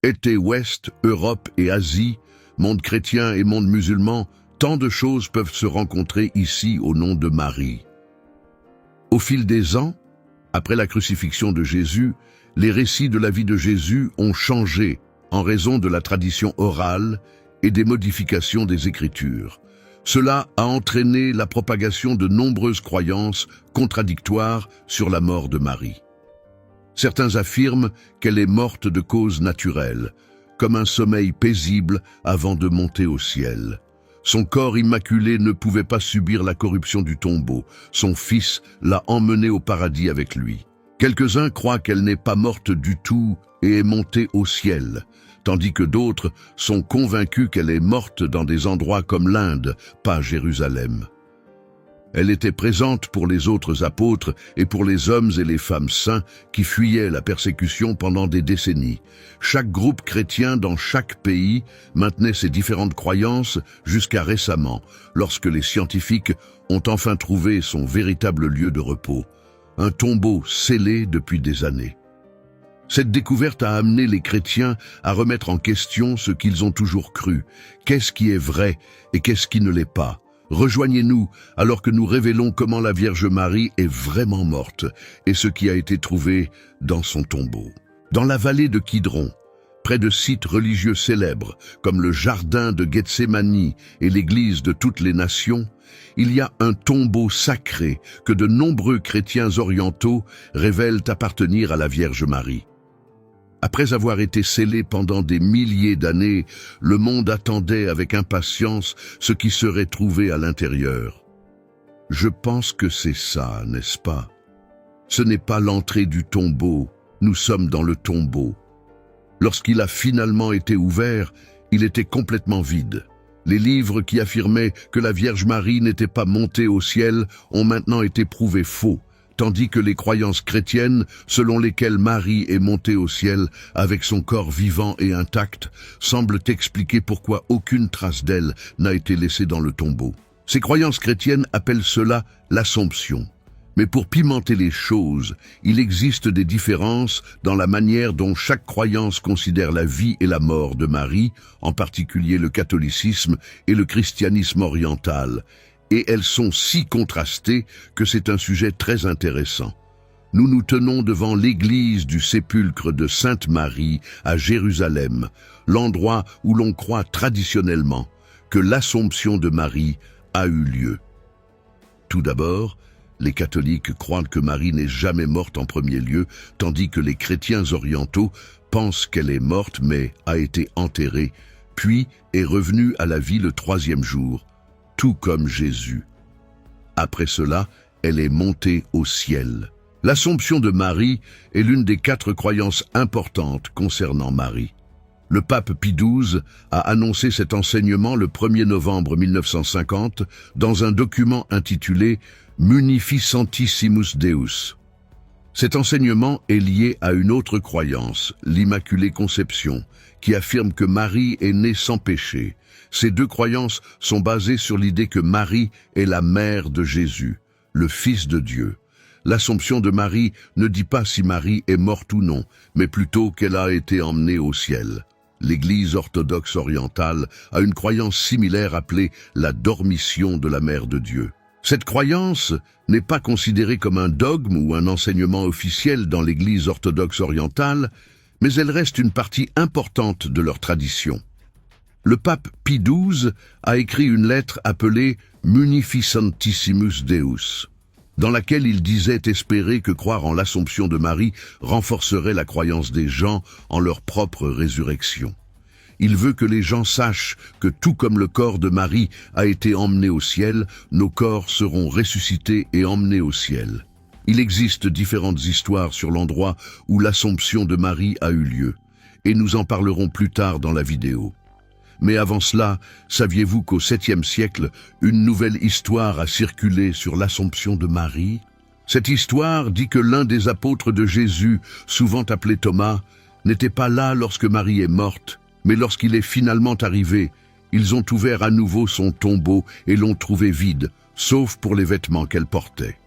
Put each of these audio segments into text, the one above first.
Est et ouest, Europe et Asie, monde chrétien et monde musulman, tant de choses peuvent se rencontrer ici au nom de Marie. Au fil des ans, après la crucifixion de Jésus, les récits de la vie de Jésus ont changé en raison de la tradition orale et des modifications des Écritures. Cela a entraîné la propagation de nombreuses croyances contradictoires sur la mort de Marie. Certains affirment qu'elle est morte de cause naturelle, comme un sommeil paisible avant de monter au ciel. Son corps immaculé ne pouvait pas subir la corruption du tombeau. Son fils l'a emmenée au paradis avec lui. Quelques-uns croient qu'elle n'est pas morte du tout et est montée au ciel, tandis que d'autres sont convaincus qu'elle est morte dans des endroits comme l'Inde, pas Jérusalem. Elle était présente pour les autres apôtres et pour les hommes et les femmes saints qui fuyaient la persécution pendant des décennies. Chaque groupe chrétien dans chaque pays maintenait ses différentes croyances jusqu'à récemment, lorsque les scientifiques ont enfin trouvé son véritable lieu de repos, un tombeau scellé depuis des années. Cette découverte a amené les chrétiens à remettre en question ce qu'ils ont toujours cru. Qu'est-ce qui est vrai et qu'est-ce qui ne l'est pas? Rejoignez-nous alors que nous révélons comment la Vierge Marie est vraiment morte et ce qui a été trouvé dans son tombeau. Dans la vallée de Kidron, près de sites religieux célèbres comme le jardin de Gethsémani et l'église de toutes les nations, il y a un tombeau sacré que de nombreux chrétiens orientaux révèlent appartenir à la Vierge Marie. Après avoir été scellé pendant des milliers d'années, le monde attendait avec impatience ce qui serait trouvé à l'intérieur. Je pense que c'est ça, n'est-ce pas? Ce n'est pas l'entrée du tombeau, nous sommes dans le tombeau. Lorsqu'il a finalement été ouvert, il était complètement vide. Les livres qui affirmaient que la Vierge Marie n'était pas montée au ciel ont maintenant été prouvés faux, tandis que les croyances chrétiennes, selon lesquelles Marie est montée au ciel avec son corps vivant et intact, semblent expliquer pourquoi aucune trace d'elle n'a été laissée dans le tombeau. Ces croyances chrétiennes appellent cela l'Assomption. Mais pour pimenter les choses, il existe des différences dans la manière dont chaque croyance considère la vie et la mort de Marie, en particulier le catholicisme et le christianisme oriental, et elles sont si contrastées que c'est un sujet très intéressant. Nous nous tenons devant l'église du sépulcre de Sainte Marie à Jérusalem, l'endroit où l'on croit traditionnellement que l'Assomption de Marie a eu lieu. Tout d'abord, les catholiques croient que Marie n'est jamais morte en premier lieu, tandis que les chrétiens orientaux pensent qu'elle est morte mais a été enterrée, puis est revenue à la vie le 3e jour, tout comme Jésus. Après cela, elle est montée au ciel. L'Assomption de Marie est l'une des 4 croyances importantes concernant Marie. Le pape Pie XII a annoncé cet enseignement le 1er novembre 1950 dans un document intitulé « Munificentissimus Deus ». Cet enseignement est lié à une autre croyance, l'Immaculée Conception, qui affirme que Marie est née sans péché. Ces 2 croyances sont basées sur l'idée que Marie est la mère de Jésus, le Fils de Dieu. L'Assomption de Marie ne dit pas si Marie est morte ou non, mais plutôt qu'elle a été emmenée au ciel. L'Église orthodoxe orientale a une croyance similaire appelée la dormition de la Mère de Dieu. Cette croyance n'est pas considérée comme un dogme ou un enseignement officiel dans l'Église orthodoxe orientale, mais elle reste une partie importante de leur tradition. Le pape Pie XII a écrit une lettre appelée « Munificentissimus Deus », dans laquelle il disait espérer que croire en l'Assomption de Marie renforcerait la croyance des gens en leur propre résurrection. Il veut que les gens sachent que tout comme le corps de Marie a été emmené au ciel, nos corps seront ressuscités et emmenés au ciel. Il existe différentes histoires sur l'endroit où l'Assomption de Marie a eu lieu, et nous en parlerons plus tard dans la vidéo. Mais avant cela, saviez-vous qu'au 7e siècle, une nouvelle histoire a circulé sur l'Assomption de Marie? Cette histoire dit que l'un des apôtres de Jésus, souvent appelé Thomas, n'était pas là lorsque Marie est morte, mais lorsqu'il est finalement arrivé, ils ont ouvert à nouveau son tombeau et l'ont trouvé vide, sauf pour les vêtements qu'elle portait.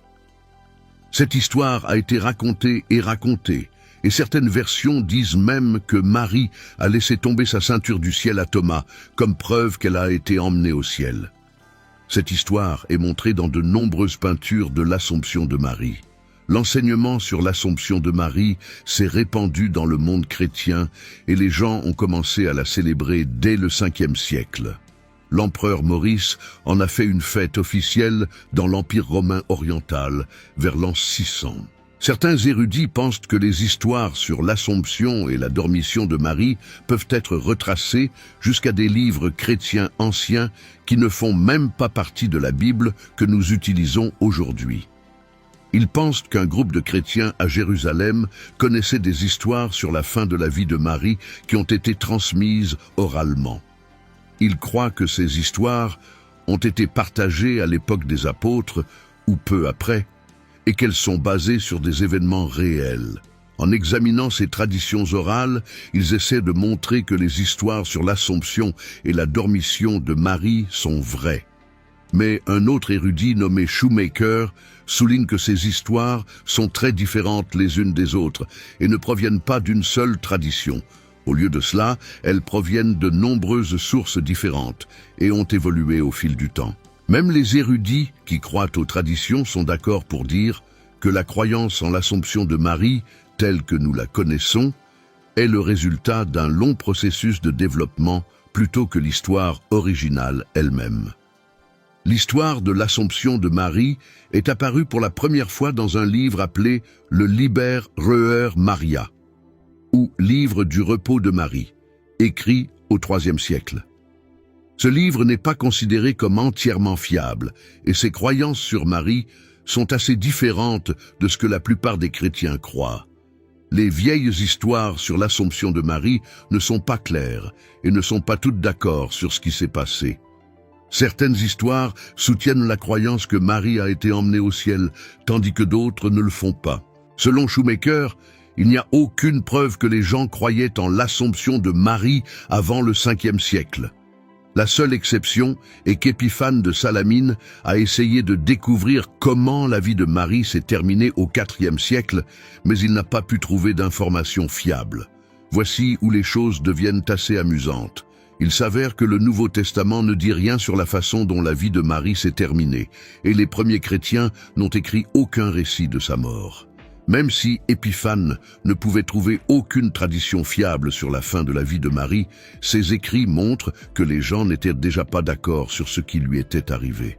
Cette histoire a été racontée et racontée, et certaines versions disent même que Marie a laissé tomber sa ceinture du ciel à Thomas, comme preuve qu'elle a été emmenée au ciel. Cette histoire est montrée dans de nombreuses peintures de l'Assomption de Marie. L'enseignement sur l'Assomption de Marie s'est répandu dans le monde chrétien et les gens ont commencé à la célébrer dès le 5e siècle. L'empereur Maurice en a fait une fête officielle dans l'Empire romain oriental, vers l'an 600. Certains érudits pensent que les histoires sur l'Assomption et la dormition de Marie peuvent être retracées jusqu'à des livres chrétiens anciens qui ne font même pas partie de la Bible que nous utilisons aujourd'hui. Ils pensent qu'un groupe de chrétiens à Jérusalem connaissait des histoires sur la fin de la vie de Marie qui ont été transmises oralement. Ils croient que ces histoires ont été partagées à l'époque des apôtres ou peu après, et qu'elles sont basées sur des événements réels. En examinant ces traditions orales, ils essaient de montrer que les histoires sur l'Assomption et la dormition de Marie sont vraies. Mais un autre érudit nommé Shoemaker souligne que ces histoires sont très différentes les unes des autres et ne proviennent pas d'une seule tradition. Au lieu de cela, elles proviennent de nombreuses sources différentes et ont évolué au fil du temps. Même les érudits qui croient aux traditions sont d'accord pour dire que la croyance en l'Assomption de Marie, telle que nous la connaissons, est le résultat d'un long processus de développement plutôt que l'histoire originale elle-même. L'histoire de l'Assomption de Marie est apparue pour la première fois dans un livre appelé le Liber Reuer Maria, ou Livre du repos de Marie, écrit au IIIe siècle. Ce livre n'est pas considéré comme entièrement fiable, et ses croyances sur Marie sont assez différentes de ce que la plupart des chrétiens croient. Les vieilles histoires sur l'Assomption de Marie ne sont pas claires et ne sont pas toutes d'accord sur ce qui s'est passé. Certaines histoires soutiennent la croyance que Marie a été emmenée au ciel, tandis que d'autres ne le font pas. Selon Shoemaker, il n'y a aucune preuve que les gens croyaient en l'Assomption de Marie avant le 5e siècle. La seule exception est qu'Épiphane de Salamine a essayé de découvrir comment la vie de Marie s'est terminée au IVe siècle, mais il n'a pas pu trouver d'informations fiables. Voici où les choses deviennent assez amusantes. Il s'avère que le Nouveau Testament ne dit rien sur la façon dont la vie de Marie s'est terminée, et les premiers chrétiens n'ont écrit aucun récit de sa mort. Même si Épiphane ne pouvait trouver aucune tradition fiable sur la fin de la vie de Marie, ses écrits montrent que les gens n'étaient déjà pas d'accord sur ce qui lui était arrivé.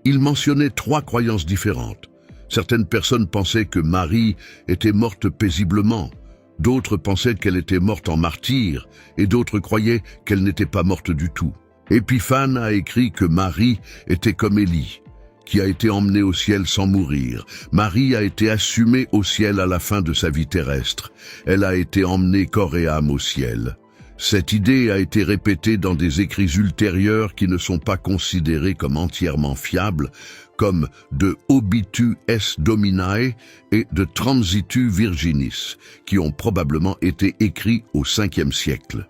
Il mentionnait 3 croyances différentes. Certaines personnes pensaient que Marie était morte paisiblement, d'autres pensaient qu'elle était morte en martyr, et d'autres croyaient qu'elle n'était pas morte du tout. Épiphane a écrit que Marie était comme Élie, qui a été emmenée au ciel sans mourir. Marie a été assumée au ciel à la fin de sa vie terrestre. Elle a été emmenée corps et âme au ciel. Cette idée a été répétée dans des écrits ultérieurs qui ne sont pas considérés comme entièrement fiables, comme de Obitu es Dominae et de Transitu Virginis, qui ont probablement été écrits au 5e siècle.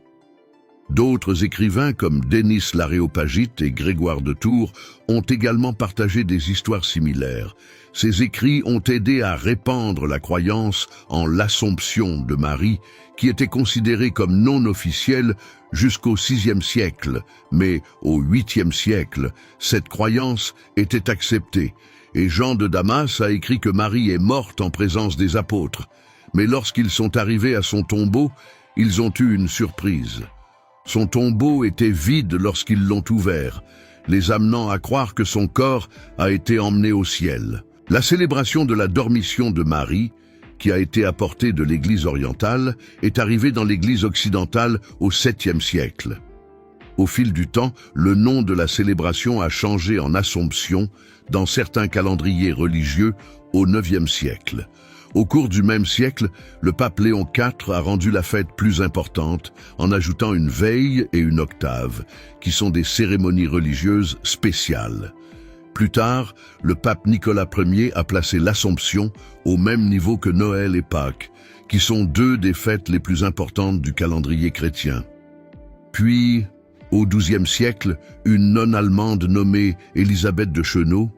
D'autres écrivains comme Denis l'Aréopagite et Grégoire de Tours ont également partagé des histoires similaires. Ces écrits ont aidé à répandre la croyance en l'Assomption de Marie, qui était considérée comme non officielle jusqu'au VIe siècle, mais au 8e siècle, cette croyance était acceptée, et Jean de Damas a écrit que Marie est morte en présence des apôtres. Mais lorsqu'ils sont arrivés à son tombeau, ils ont eu une surprise. Son tombeau était vide lorsqu'ils l'ont ouvert, les amenant à croire que son corps a été emmené au ciel. La célébration de la dormition de Marie, qui a été apportée de l'Église orientale, est arrivée dans l'Église occidentale au 7e siècle. Au fil du temps, le nom de la célébration a changé en Assomption dans certains calendriers religieux au 9e siècle. Au cours du même siècle, le pape Léon IV a rendu la fête plus importante en ajoutant une veille et une octave, qui sont des cérémonies religieuses spéciales. Plus tard, le pape Nicolas Ier a placé l'Assomption au même niveau que Noël et Pâques, qui sont 2 des fêtes les plus importantes du calendrier chrétien. Puis, au XIIe siècle, une nonne allemande nommée Élisabeth de Chenaux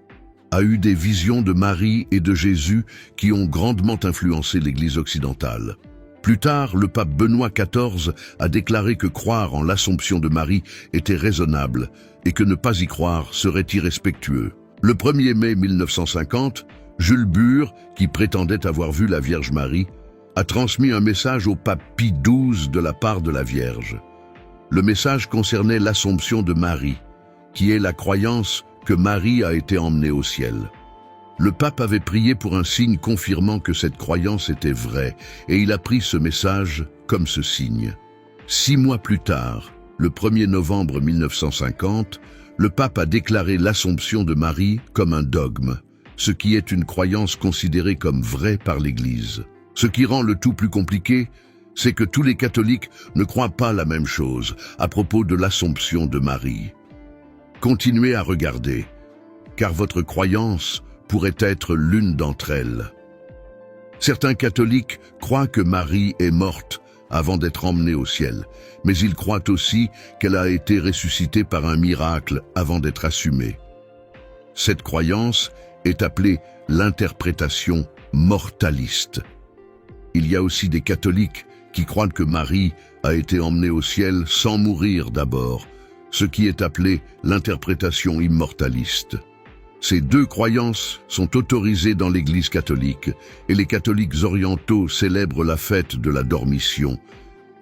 a eu des visions de Marie et de Jésus qui ont grandement influencé l'Église occidentale. Plus tard, le pape Benoît XIV a déclaré que croire en l'Assomption de Marie était raisonnable et que ne pas y croire serait irrespectueux. Le 1er mai 1950, Jules Bure, qui prétendait avoir vu la Vierge Marie, a transmis un message au pape Pie XII de la part de la Vierge. Le message concernait l'Assomption de Marie, qui est la croyance que Marie a été emmenée au ciel. Le pape avait prié pour un signe confirmant que cette croyance était vraie, et il a pris ce message comme ce signe. 6 mois plus tard, le 1er novembre 1950, le pape a déclaré l'Assomption de Marie comme un dogme, ce qui est une croyance considérée comme vraie par l'Église. Ce qui rend le tout plus compliqué, c'est que tous les catholiques ne croient pas la même chose à propos de l'Assomption de Marie. Continuez à regarder, car votre croyance pourrait être l'une d'entre elles. Certains catholiques croient que Marie est morte avant d'être emmenée au ciel, mais ils croient aussi qu'elle a été ressuscitée par un miracle avant d'être assumée. Cette croyance est appelée l'interprétation mortaliste. Il y a aussi des catholiques qui croient que Marie a été emmenée au ciel sans mourir d'abord, ce qui est appelé l'interprétation immortaliste. Ces deux croyances sont autorisées dans l'Église catholique et les catholiques orientaux célèbrent la fête de la Dormition.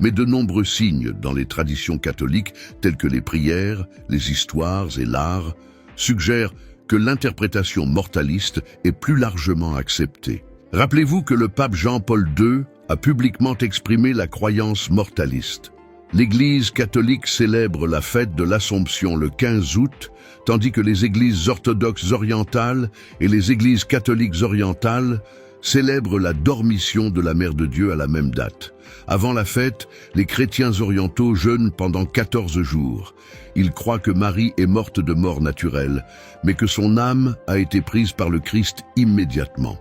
Mais de nombreux signes dans les traditions catholiques, tels que les prières, les histoires et l'art, suggèrent que l'interprétation mortaliste est plus largement acceptée. Rappelez-vous que le pape Jean-Paul II a publiquement exprimé la croyance mortaliste. L'Église catholique célèbre la fête de l'Assomption le 15 août, tandis que les églises orthodoxes orientales et les églises catholiques orientales célèbrent la Dormition de la Mère de Dieu à la même date. Avant la fête, les chrétiens orientaux jeûnent pendant 14 jours. Ils croient que Marie est morte de mort naturelle, mais que son âme a été prise par le Christ immédiatement.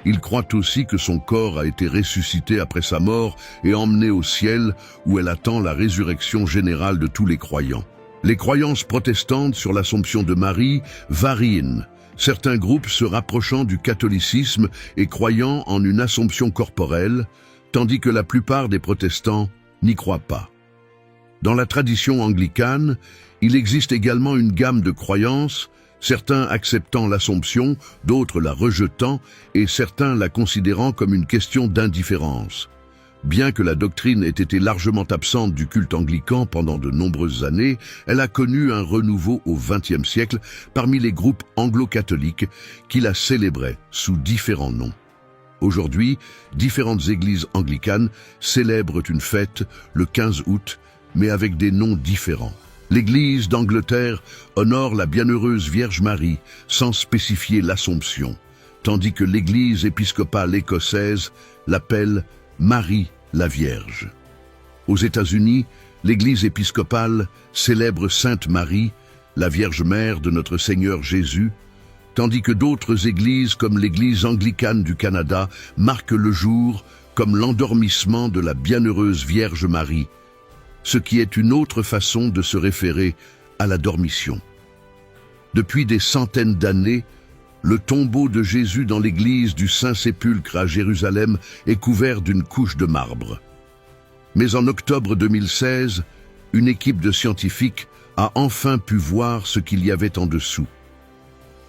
Ils croient aussi que son corps a été ressuscité après sa mort et emmené au ciel, où elle attend la résurrection générale de tous les croyants. Les croyances protestantes sur l'Assomption de Marie varient, certains groupes se rapprochant du catholicisme et croyant en une Assomption corporelle, tandis que la plupart des protestants n'y croient pas. Dans la tradition anglicane, il existe également une gamme de croyances, certains acceptant l'Assomption, d'autres la rejetant et certains la considérant comme une question d'indifférence. Bien que la doctrine ait été largement absente du culte anglican pendant de nombreuses années, elle a connu un renouveau au XXe siècle parmi les groupes anglo-catholiques qui la célébraient sous différents noms. Aujourd'hui, différentes églises anglicanes célèbrent une fête le 15 août, mais avec des noms différents. L'Église d'Angleterre honore la Bienheureuse Vierge Marie sans spécifier l'Assomption, tandis que l'Église épiscopale écossaise l'appelle Marie la Vierge. Aux États-Unis, l'Église épiscopale célèbre Sainte Marie, la Vierge Mère de notre Seigneur Jésus, tandis que d'autres églises comme l'Église anglicane du Canada marquent le jour comme l'endormissement de la Bienheureuse Vierge Marie, ce qui est une autre façon de se référer à la Dormition. Depuis des centaines d'années, le tombeau de Jésus dans l'église du Saint-Sépulcre à Jérusalem est couvert d'une couche de marbre. Mais en octobre 2016, une équipe de scientifiques a enfin pu voir ce qu'il y avait en dessous.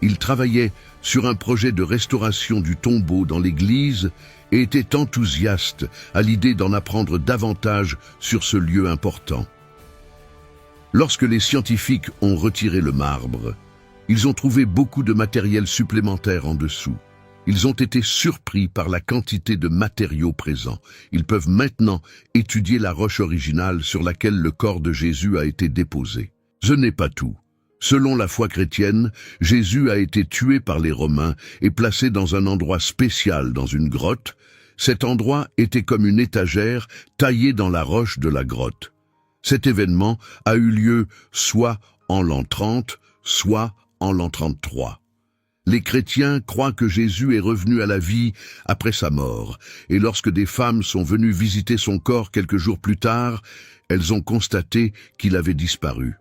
Ils travaillaient sur un projet de restauration du tombeau dans l'église et étaient enthousiastes à l'idée d'en apprendre davantage sur ce lieu important. Lorsque les scientifiques ont retiré le marbre, ils ont trouvé beaucoup de matériel supplémentaire en dessous. Ils ont été surpris par la quantité de matériaux présents. Ils peuvent maintenant étudier la roche originale sur laquelle le corps de Jésus a été déposé. Ce n'est pas tout. Selon la foi chrétienne, Jésus a été tué par les Romains et placé dans un endroit spécial dans une grotte. Cet endroit était comme une étagère taillée dans la roche de la grotte. Cet événement a eu lieu soit en l'an 30, soit en l'an 33. Les chrétiens croient que Jésus est revenu à la vie après sa mort, et lorsque des femmes sont venues visiter son corps quelques jours plus tard, elles ont constaté qu'il avait disparu.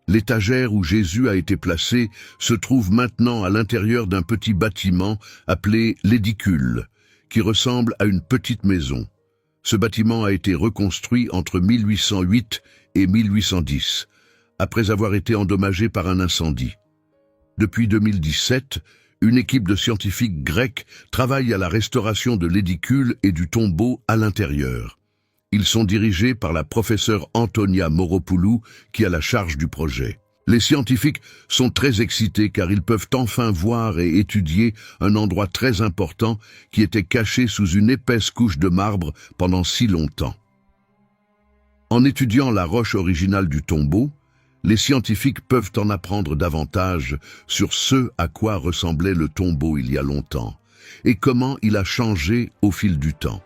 L'étagère où Jésus a été placé se trouve maintenant à l'intérieur d'un petit bâtiment appelé l'édicule, qui ressemble à une petite maison. Ce bâtiment a été reconstruit entre 1808 et 1810, après avoir été endommagé par un incendie. Depuis 2017, une équipe de scientifiques grecs travaille à la restauration de l'édicule et du tombeau à l'intérieur. Ils sont dirigés par la professeure Antonia Moropoulou, qui a la charge du projet. Les scientifiques sont très excités car ils peuvent enfin voir et étudier un endroit très important qui était caché sous une épaisse couche de marbre pendant si longtemps. En étudiant la roche originale du tombeau, les scientifiques peuvent en apprendre davantage sur ce à quoi ressemblait le tombeau il y a longtemps et comment il a changé au fil du temps.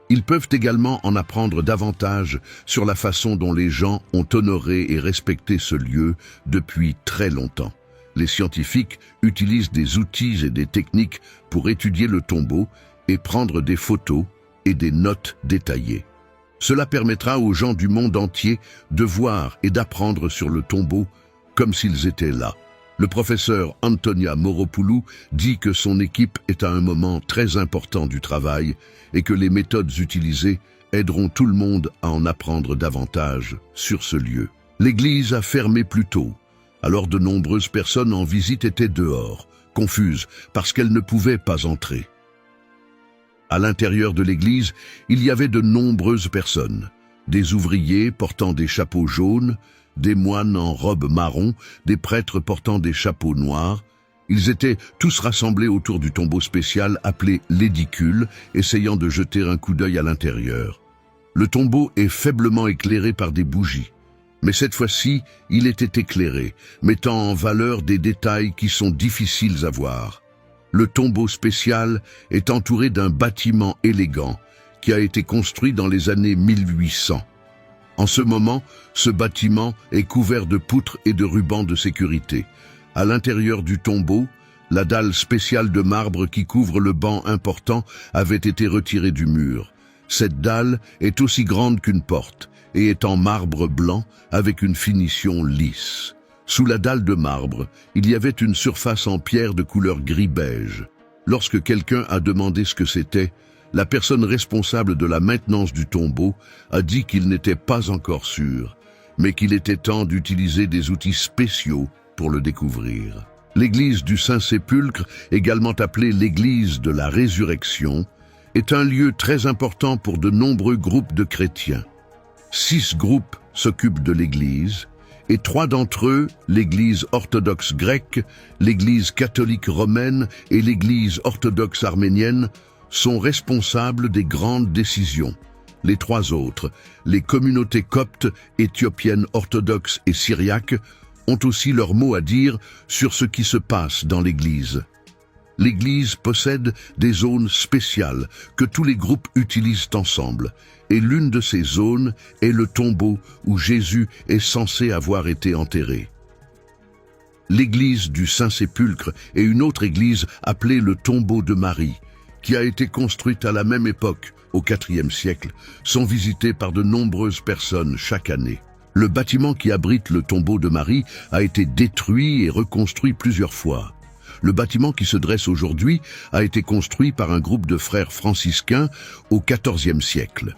Ils peuvent également en apprendre davantage sur la façon dont les gens ont honoré et respecté ce lieu depuis très longtemps. Les scientifiques utilisent des outils et des techniques pour étudier le tombeau et prendre des photos et des notes détaillées. Cela permettra aux gens du monde entier de voir et d'apprendre sur le tombeau comme s'ils étaient là. Le professeur Antonia Moropoulou dit que son équipe est à un moment très important du travail et que les méthodes utilisées aideront tout le monde à en apprendre davantage sur ce lieu. L'église a fermé plus tôt, alors de nombreuses personnes en visite étaient dehors, confuses parce qu'elles ne pouvaient pas entrer. À l'intérieur de l'église, il y avait de nombreuses personnes, des ouvriers portant des chapeaux jaunes, des moines en robe marron, des prêtres portant des chapeaux noirs. Ils étaient tous rassemblés autour du tombeau spécial appelé l'édicule, essayant de jeter un coup d'œil à l'intérieur. Le tombeau est faiblement éclairé par des bougies, mais cette fois-ci, il était éclairé, mettant en valeur des détails qui sont difficiles à voir. Le tombeau spécial est entouré d'un bâtiment élégant qui a été construit dans les années 1800. En ce moment, ce bâtiment est couvert de poutres et de rubans de sécurité. À l'intérieur du tombeau, la dalle spéciale de marbre qui couvre le banc important avait été retirée du mur. Cette dalle est aussi grande qu'une porte et est en marbre blanc avec une finition lisse. Sous la dalle de marbre, il y avait une surface en pierre de couleur gris-beige. Lorsque quelqu'un a demandé ce que c'était, la personne responsable de la maintenance du tombeau a dit qu'il n'était pas encore sûr, mais qu'il était temps d'utiliser des outils spéciaux pour le découvrir. L'église du Saint-Sépulcre, également appelée l'église de la Résurrection, est un lieu très important pour de nombreux groupes de chrétiens. 6 groupes s'occupent de l'église, et 3 d'entre eux, l'église orthodoxe grecque, l'église catholique romaine et l'église orthodoxe arménienne, sont responsables des grandes décisions. Les 3 autres, les communautés coptes, éthiopiennes orthodoxes et syriaques, ont aussi leur mot à dire sur ce qui se passe dans l'Église. L'Église possède des zones spéciales que tous les groupes utilisent ensemble, et l'une de ces zones est le tombeau où Jésus est censé avoir été enterré. L'église du Saint-Sépulcre et une autre église appelée le tombeau de Marie, qui a été construite à la même époque, au IVe siècle, sont visitées par de nombreuses personnes chaque année. Le bâtiment qui abrite le tombeau de Marie a été détruit et reconstruit plusieurs fois. Le bâtiment qui se dresse aujourd'hui a été construit par un groupe de frères franciscains au XIVe siècle.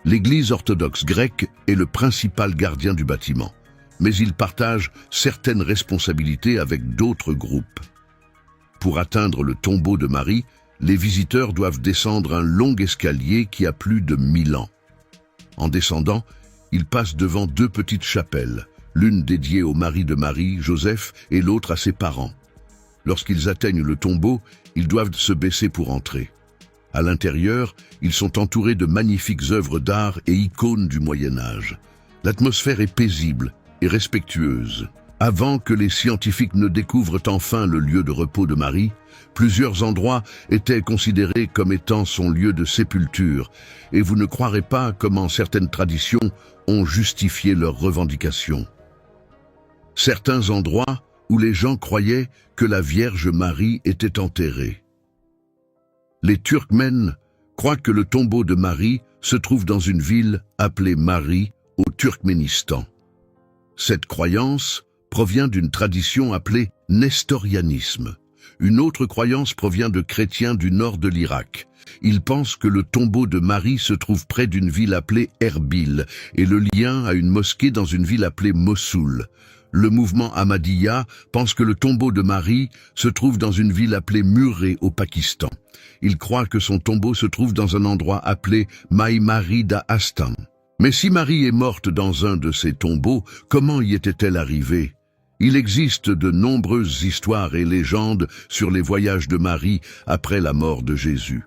L'Église orthodoxe grecque est le principal gardien du bâtiment, mais il partage certaines responsabilités avec d'autres groupes. Pour atteindre le tombeau de Marie, les visiteurs doivent descendre un long escalier qui a plus de 1000 ans. En descendant, ils passent devant 2 petites chapelles, l'une dédiée au mari de Marie, Joseph, et l'autre à ses parents. Lorsqu'ils atteignent le tombeau, ils doivent se baisser pour entrer. À l'intérieur, ils sont entourés de magnifiques œuvres d'art et icônes du Moyen-Âge. L'atmosphère est paisible et respectueuse. Avant que les scientifiques ne découvrent enfin le lieu de repos de Marie, plusieurs endroits étaient considérés comme étant son lieu de sépulture, et vous ne croirez pas comment certaines traditions ont justifié leurs revendications. Certains endroits où les gens croyaient que la Vierge Marie était enterrée. Les Turkmènes croient que le tombeau de Marie se trouve dans une ville appelée Mari, au Turkménistan. Cette croyance provient d'une tradition appelée nestorianisme. Une autre croyance provient de chrétiens du nord de l'Irak. Ils pensent que le tombeau de Marie se trouve près d'une ville appelée Erbil et le lien à une mosquée dans une ville appelée Mossoul. Le mouvement Ahmadiyya pense que le tombeau de Marie se trouve dans une ville appelée Murree au Pakistan. Ils croient que son tombeau se trouve dans un endroit appelé Maimarida Astan. Mais si Marie est morte dans un de ces tombeaux, comment y était-elle arrivée? Il existe de nombreuses histoires et légendes sur les voyages de Marie après la mort de Jésus.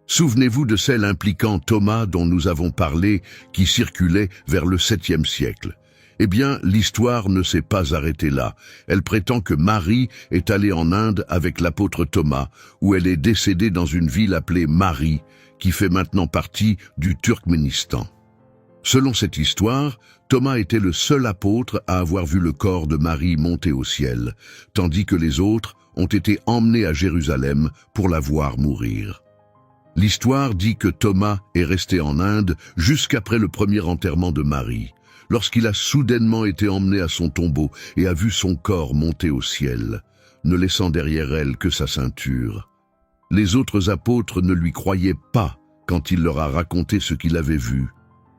Souvenez-vous de celle impliquant Thomas dont nous avons parlé, qui circulait vers le 7e siècle. Eh bien, l'histoire ne s'est pas arrêtée là. Elle prétend que Marie est allée en Inde avec l'apôtre Thomas, où elle est décédée dans une ville appelée Mari, qui fait maintenant partie du Turkménistan. Selon cette histoire, Thomas était le seul apôtre à avoir vu le corps de Marie monter au ciel, tandis que les autres ont été emmenés à Jérusalem pour la voir mourir. L'histoire dit que Thomas est resté en Inde jusqu'après le premier enterrement de Marie, lorsqu'il a soudainement été emmené à son tombeau et a vu son corps monter au ciel, ne laissant derrière elle que sa ceinture. Les autres apôtres ne lui croyaient pas quand il leur a raconté ce qu'il avait vu.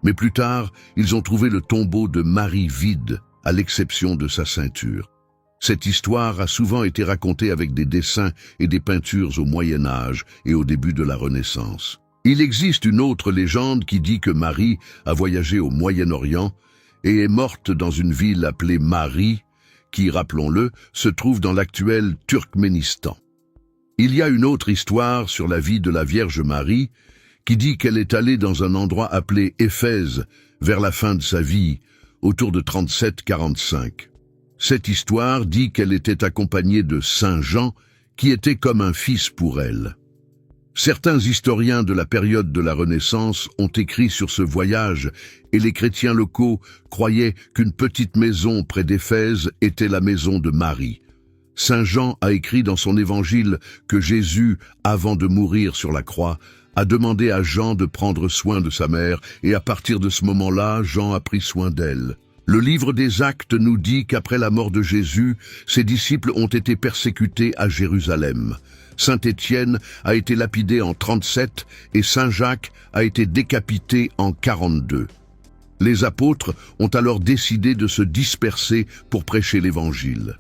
Mais plus tard, ils ont trouvé le tombeau de Marie vide, à l'exception de sa ceinture. Cette histoire a souvent été racontée avec des dessins et des peintures au Moyen Âge et au début de la Renaissance. Il existe une autre légende qui dit que Marie a voyagé au Moyen-Orient et est morte dans une ville appelée Mari, qui, rappelons-le, se trouve dans l'actuel Turkménistan. Il y a une autre histoire sur la vie de la Vierge Marie, qui dit qu'elle est allée dans un endroit appelé Éphèse vers la fin de sa vie, autour de 37-45. Cette histoire dit qu'elle était accompagnée de Saint Jean, qui était comme un fils pour elle. Certains historiens de la période de la Renaissance ont écrit sur ce voyage et les chrétiens locaux croyaient qu'une petite maison près d'Éphèse était la maison de Marie. Saint Jean a écrit dans son évangile que Jésus, avant de mourir sur la croix, a demandé à Jean de prendre soin de sa mère et à partir de ce moment-là, Jean a pris soin d'elle. Le livre des Actes nous dit qu'après la mort de Jésus, ses disciples ont été persécutés à Jérusalem. Saint Étienne a été lapidé en 37 et Saint Jacques a été décapité en 42. Les apôtres ont alors décidé de se disperser pour prêcher l'Évangile.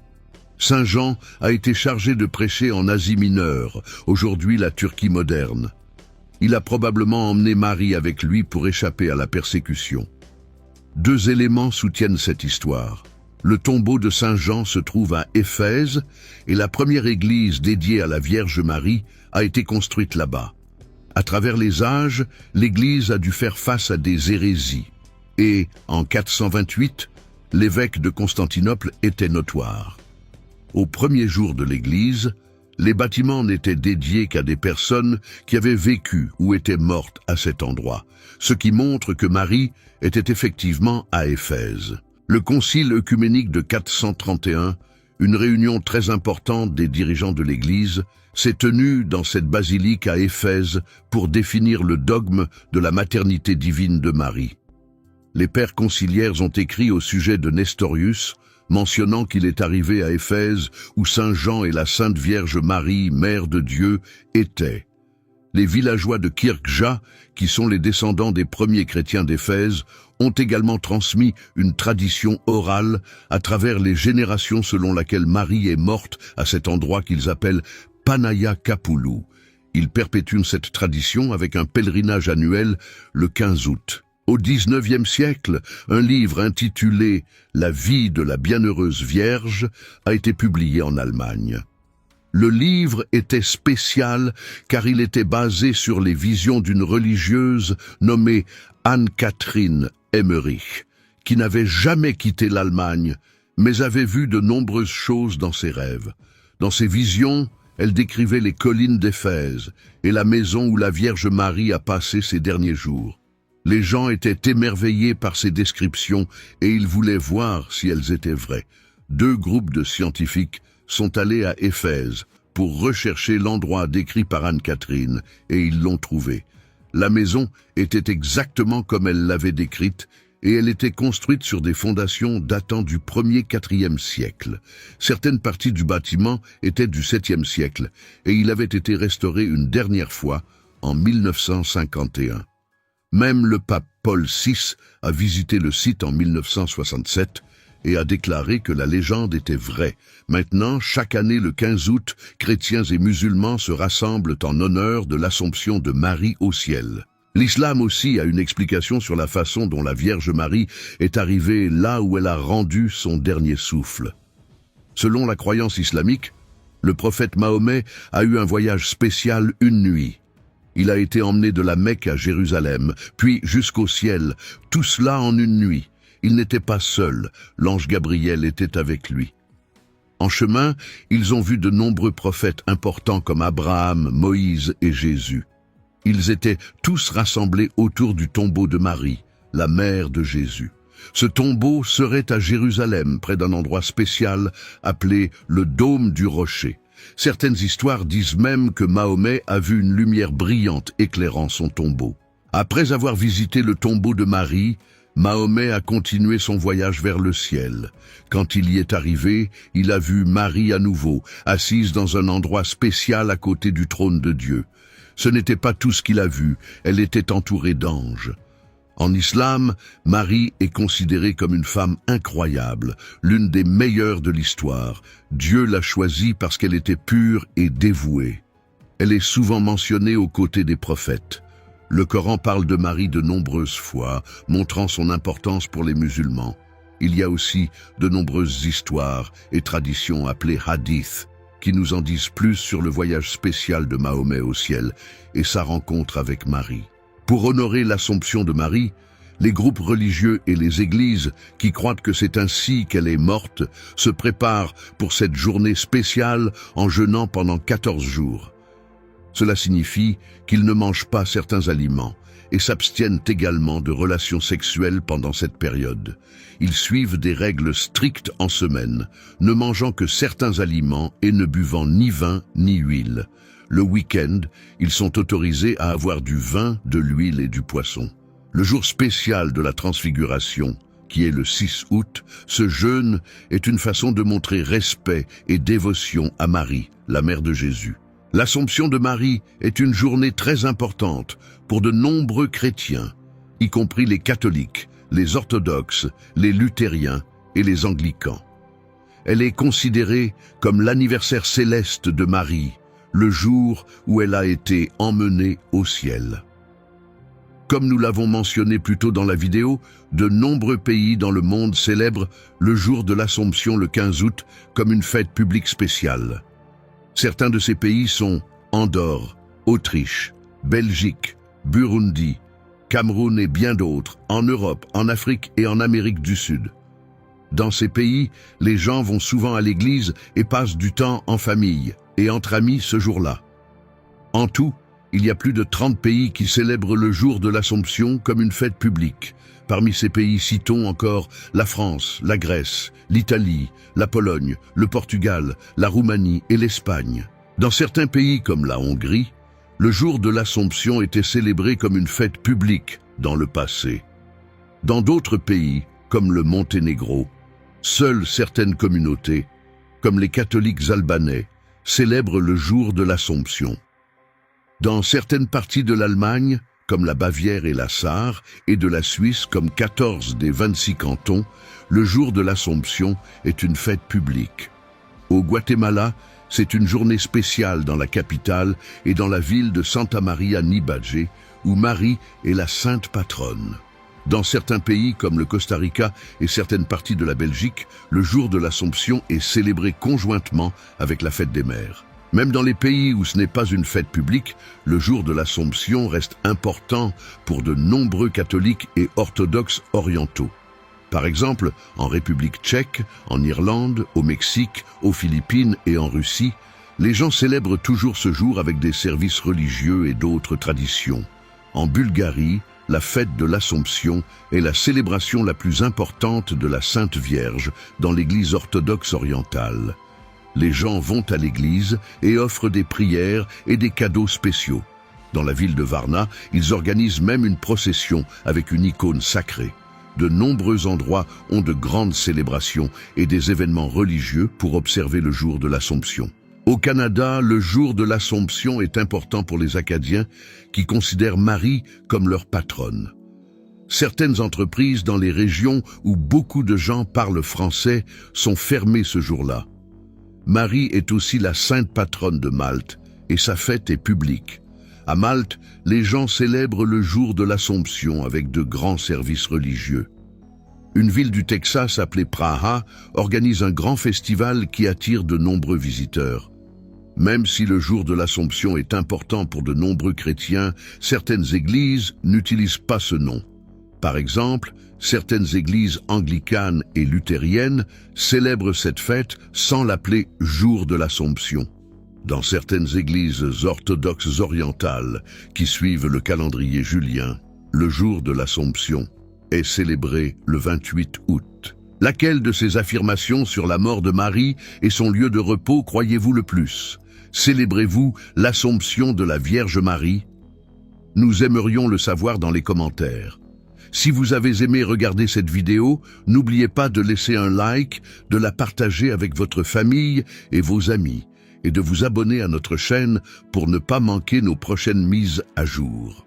Saint Jean a été chargé de prêcher en Asie mineure, aujourd'hui la Turquie moderne. Il a probablement emmené Marie avec lui pour échapper à la persécution. Deux éléments soutiennent cette histoire. Le tombeau de Saint Jean se trouve à Éphèse et la première église dédiée à la Vierge Marie a été construite là-bas. À travers les âges, l'église a dû faire face à des hérésies. Et, en 428, l'évêque de Constantinople était notoire. Au premier jour de l'église, les bâtiments n'étaient dédiés qu'à des personnes qui avaient vécu ou étaient mortes à cet endroit, ce qui montre que Marie était effectivement à Éphèse. Le concile œcuménique de 431, une réunion très importante des dirigeants de l'Église, s'est tenue dans cette basilique à Éphèse pour définir le dogme de la maternité divine de Marie. Les pères conciliaires ont écrit au sujet de Nestorius, mentionnant qu'il est arrivé à Éphèse où Saint Jean et la Sainte Vierge Marie, Mère de Dieu, étaient. Les villageois de Kirkja, qui sont les descendants des premiers chrétiens d'Éphèse, ont également transmis une tradition orale à travers les générations selon laquelle Marie est morte à cet endroit qu'ils appellent Panaya Kapulu. Ils perpétuent cette tradition avec un pèlerinage annuel le 15 août. Au XIXe siècle, un livre intitulé « La vie de la bienheureuse Vierge » a été publié en Allemagne. Le livre était spécial car il était basé sur les visions d'une religieuse nommée Anne-Catherine Emmerich, qui n'avait jamais quitté l'Allemagne, mais avait vu de nombreuses choses dans ses rêves. Dans ses visions, elle décrivait les collines d'Éphèse et la maison où la Vierge Marie a passé ses derniers jours. Les gens étaient émerveillés par ces descriptions et ils voulaient voir si elles étaient vraies. Deux groupes de scientifiques sont allés à Éphèse pour rechercher l'endroit décrit par Anne-Catherine et ils l'ont trouvé. La maison était exactement comme elle l'avait décrite et elle était construite sur des fondations datant du 1er-4e siècle. Certaines parties du bâtiment étaient du 7e siècle, et il avait été restauré une dernière fois en 1951. Même le pape Paul VI a visité le site en 1967 et a déclaré que la légende était vraie. Maintenant, chaque année le 15 août, chrétiens et musulmans se rassemblent en honneur de l'Assomption de Marie au ciel. L'islam aussi a une explication sur la façon dont la Vierge Marie est arrivée là où elle a rendu son dernier souffle. Selon la croyance islamique, le prophète Mahomet a eu un voyage spécial une nuit. Il a été emmené de la Mecque à Jérusalem, puis jusqu'au ciel, tout cela en une nuit. Il n'était pas seul, l'ange Gabriel était avec lui. En chemin, ils ont vu de nombreux prophètes importants comme Abraham, Moïse et Jésus. Ils étaient tous rassemblés autour du tombeau de Marie, la mère de Jésus. Ce tombeau serait à Jérusalem, près d'un endroit spécial appelé le Dôme du Rocher. Certaines histoires disent même que Mahomet a vu une lumière brillante éclairant son tombeau. Après avoir visité le tombeau de Marie, Mahomet a continué son voyage vers le ciel. Quand il y est arrivé, il a vu Marie à nouveau, assise dans un endroit spécial à côté du trône de Dieu. Ce n'était pas tout ce qu'il a vu, elle était entourée d'anges. En islam, Marie est considérée comme une femme incroyable, l'une des meilleures de l'histoire. Dieu l'a choisie parce qu'elle était pure et dévouée. Elle est souvent mentionnée aux côtés des prophètes. Le Coran parle de Marie de nombreuses fois, montrant son importance pour les musulmans. Il y a aussi de nombreuses histoires et traditions appelées hadiths, qui nous en disent plus sur le voyage spécial de Mahomet au ciel et sa rencontre avec Marie. Pour honorer l'Assomption de Marie, les groupes religieux et les églises qui croient que c'est ainsi qu'elle est morte se préparent pour cette journée spéciale en jeûnant pendant 14 jours. Cela signifie qu'ils ne mangent pas certains aliments et s'abstiennent également de relations sexuelles pendant cette période. Ils suivent des règles strictes en semaine, ne mangeant que certains aliments et ne buvant ni vin ni huile. Le week-end, ils sont autorisés à avoir du vin, de l'huile et du poisson. Le jour spécial de la Transfiguration, qui est le 6 août, ce jeûne est une façon de montrer respect et dévotion à Marie, la mère de Jésus. L'Assomption de Marie est une journée très importante pour de nombreux chrétiens, y compris les catholiques, les orthodoxes, les luthériens et les anglicans. Elle est considérée comme l'anniversaire céleste de Marie, le jour où elle a été emmenée au ciel. Comme nous l'avons mentionné plus tôt dans la vidéo, de nombreux pays dans le monde célèbrent le jour de l'Assomption le 15 août comme une fête publique spéciale. Certains de ces pays sont Andorre, Autriche, Belgique, Burundi, Cameroun et bien d'autres, en Europe, en Afrique et en Amérique du Sud. Dans ces pays, les gens vont souvent à l'église et passent du temps en famille et entre amis ce jour-là. En tout, il y a plus de 30 pays qui célèbrent le jour de l'Assomption comme une fête publique. Parmi ces pays, citons encore la France, la Grèce, l'Italie, la Pologne, le Portugal, la Roumanie et l'Espagne. Dans certains pays comme la Hongrie, le jour de l'Assomption était célébré comme une fête publique dans le passé. Dans d'autres pays, comme le Monténégro, seules certaines communautés, comme les catholiques albanais, célèbrent le jour de l'Assomption. Dans certaines parties de l'Allemagne, comme la Bavière et la Sarre, et de la Suisse comme 14 des 26 cantons, le jour de l'Assomption est une fête publique. Au Guatemala, c'est une journée spéciale dans la capitale et dans la ville de Santa Maria Nibadje, où Marie est la sainte patronne. Dans certains pays comme le Costa Rica et certaines parties de la Belgique, le jour de l'Assomption est célébré conjointement avec la fête des mères. Même dans les pays où ce n'est pas une fête publique, le jour de l'Assomption reste important pour de nombreux catholiques et orthodoxes orientaux. Par exemple, en République tchèque, en Irlande, au Mexique, aux Philippines et en Russie, les gens célèbrent toujours ce jour avec des services religieux et d'autres traditions. En Bulgarie, la fête de l'Assomption est la célébration la plus importante de la Sainte Vierge dans l'Église orthodoxe orientale. Les gens vont à l'église et offrent des prières et des cadeaux spéciaux. Dans la ville de Varna, ils organisent même une procession avec une icône sacrée. de nombreux endroits ont de grandes célébrations et des événements religieux pour observer le jour de l'Assomption. Au Canada, le jour de l'Assomption est important pour les Acadiens qui considèrent Marie comme leur patronne. Certaines entreprises dans les régions où beaucoup de gens parlent français sont fermées ce jour-là. Marie est aussi la sainte patronne de Malte et sa fête est publique. À Malte, les gens célèbrent le jour de l'Assomption avec de grands services religieux. Une ville du Texas appelée Praha organise un grand festival qui attire de nombreux visiteurs. Même si le jour de l'Assomption est important pour de nombreux chrétiens, certaines églises n'utilisent pas ce nom. Par exemple, certaines églises anglicanes et luthériennes célèbrent cette fête sans l'appeler jour de l'Assomption. Dans certaines églises orthodoxes orientales qui suivent le calendrier julien, le jour de l'Assomption est célébré le 28 août. Laquelle de ces affirmations sur la mort de Marie et son lieu de repos croyez-vous le plus? Célébrez-vous l'Assomption de la Vierge Marie? Nous aimerions le savoir dans les commentaires. Si vous avez aimé regarder cette vidéo, n'oubliez pas de laisser un like, de la partager avec votre famille et vos amis, et de vous abonner à notre chaîne pour ne pas manquer nos prochaines mises à jour.